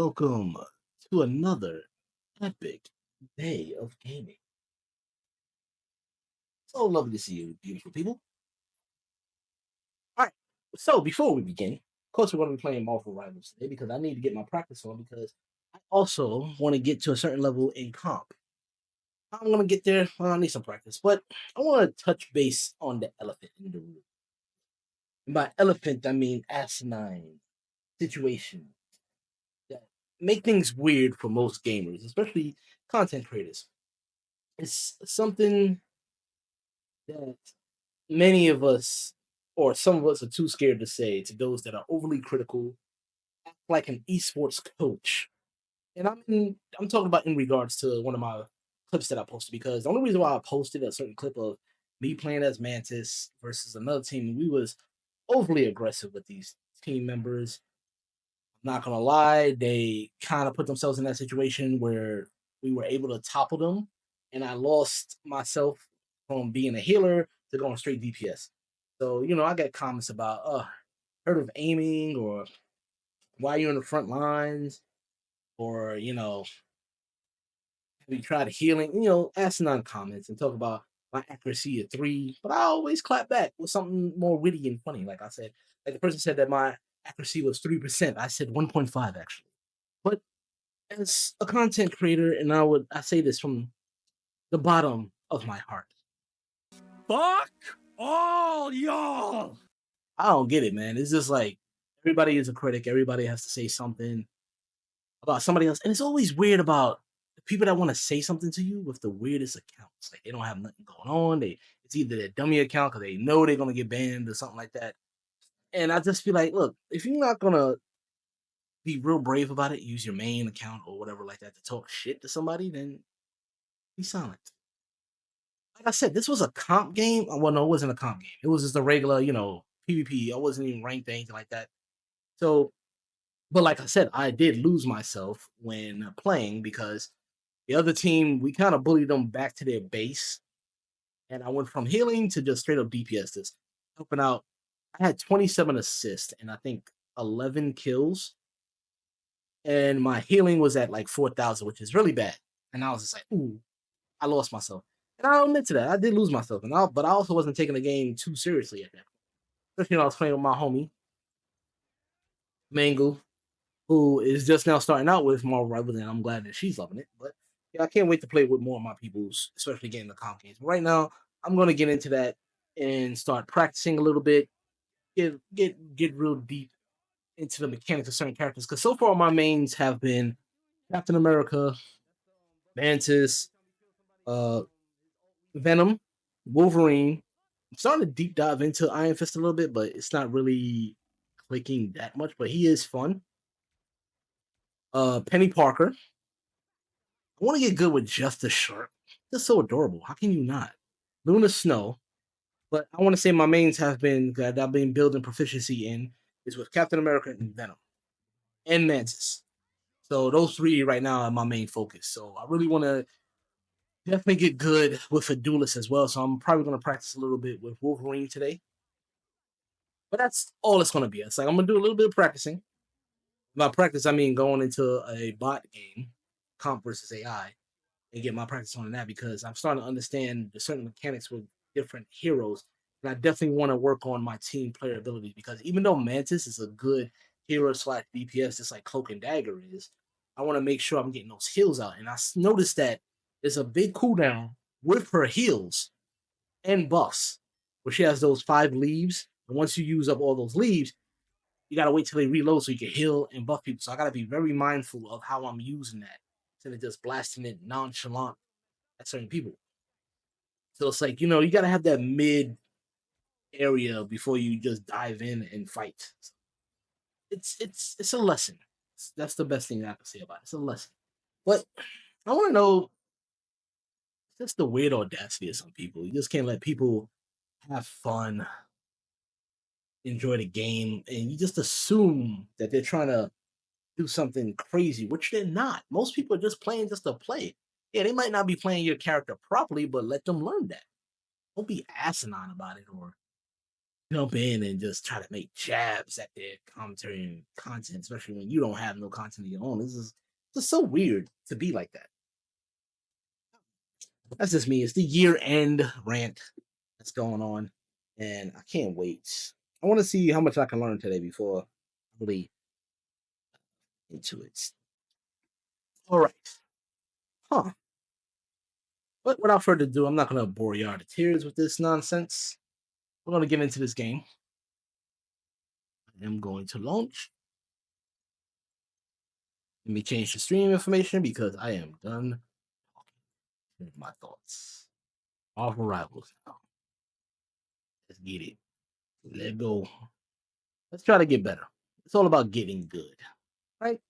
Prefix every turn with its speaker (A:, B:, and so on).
A: welcome to another epic day of gaming. So lovely to see you, beautiful people. All right, so before we begin, of course, we're going to be playing Marvel Rivals today because I need to get my practice on because I also want to get to a certain level in comp. I'm going to get there. Well, I need some practice, but I want to touch base on the elephant in the room. And by elephant, I mean asinine situation that make things weird for most gamers, especially content creators. It's something that many of us, or some of us, are too scared to say to those that are overly critical, act like an esports coach. And I'm talking about in regards to one of my clips that I posted because the only reason why I posted a certain clip of me playing as Mantis versus another team, we was overly aggressive with these team members. Not gonna lie, they kind of put themselves in that situation where we were able to topple them, and I lost myself from being a healer to going straight DPS. So I get comments about, heard of aiming, or why you're in the front lines, or have you tried healing? Asinine comments and talk about my accuracy at 3, but I always clap back with something more witty and funny. Like I said, like the person said that my accuracy was 3%. I said 1.5 actually. But as a content creator, and I say this from the bottom of my heart.
B: Fuck all y'all.
A: I don't get it, man. It's just like everybody is a critic. Everybody has to say something about somebody else, and it's always weird about the people that want to say something to you with the weirdest accounts. Like they don't have nothing going on. It's either their dummy account because they know they're gonna get banned or something like that. And I just feel like, look, if you're not gonna be real brave about it, use your main account or whatever like that to talk shit to somebody, then be silent. Like I said, this was a comp game. Well, no, it wasn't a comp game. It was just a regular, PvP. I wasn't even ranked or anything like that. So, but like I said, I did lose myself when playing because the other team, we kind of bullied them back to their base. And I went from healing to just straight up DPS, just helping out. I had 27 assists and I think 11 kills. And my healing was at like 4,000, which is really bad. And I was just like, ooh, I lost myself. And I'll admit to that. I did lose myself. But I also wasn't taking the game too seriously at that point. Especially when I was playing with my homie, Mango, who is just now starting out with Marvel Rivals, and I'm glad that she's loving it. But yeah, I can't wait to play with more of my peoples, especially getting the comp games. But right now, I'm gonna get into that and start practicing a little bit, get real deep into the mechanics of certain characters. Because so far my mains have been Captain America, Mantis, uh, Venom, Wolverine. I'm starting to deep dive into Iron Fist a little bit, but it's not really clicking that much. But he is fun. Penny Parker. I want to get good with Justice Sharp. Just so adorable. How can you not? Luna Snow. But I want to say my mains have been that I've been building proficiency in is with Captain America and Venom and Mantis. So those three right now are my main focus. So I really want to definitely get good with a duelist as well. So I'm probably going to practice a little bit with Wolverine today. But that's all it's going to be. It's like I'm going to do a little bit of practicing. By practice, I mean going into a bot game, comp versus AI, and get my practice on that because I'm starting to understand the certain mechanics with different heroes. And I definitely want to work on my team player ability because even though Mantis is a good hero slash DPS, just like Cloak and Dagger is, I want to make sure I'm getting those heals out. And I noticed that there's a big cooldown with her heals and buffs where she has those 5 leaves. And once you use up all those leaves, you gotta wait till they reload so you can heal and buff people. So I gotta be very mindful of how I'm using that instead of just blasting it nonchalant at certain people. So it's like, you gotta have that mid area before you just dive in and fight. So it's a lesson. That's the best thing I can say about it. It's a lesson. But I want to know just the weird audacity of some people. You just can't let people have fun, enjoy the game, and you just assume that they're trying to do something crazy, which they're not. Most people are just playing just to play. Yeah, they might not be playing your character properly, but let them learn that. Don't be asinine about it or jump in and just try to make jabs at their commentary and content, especially when you don't have no content of your own. This is just so weird to be like that. That's just me. It's the year end rant that's going on, and I can't wait. I want to see how much I can learn today before I really into it. All right, huh? But without further ado, I'm not going to bore y'all to tears with this nonsense. We're going to get into this game. I am going to launch. Let me change the stream information because I am done talking with my thoughts. Off arrivals now. Let's get it. Let go. Let's try to get better. It's all about getting good, right?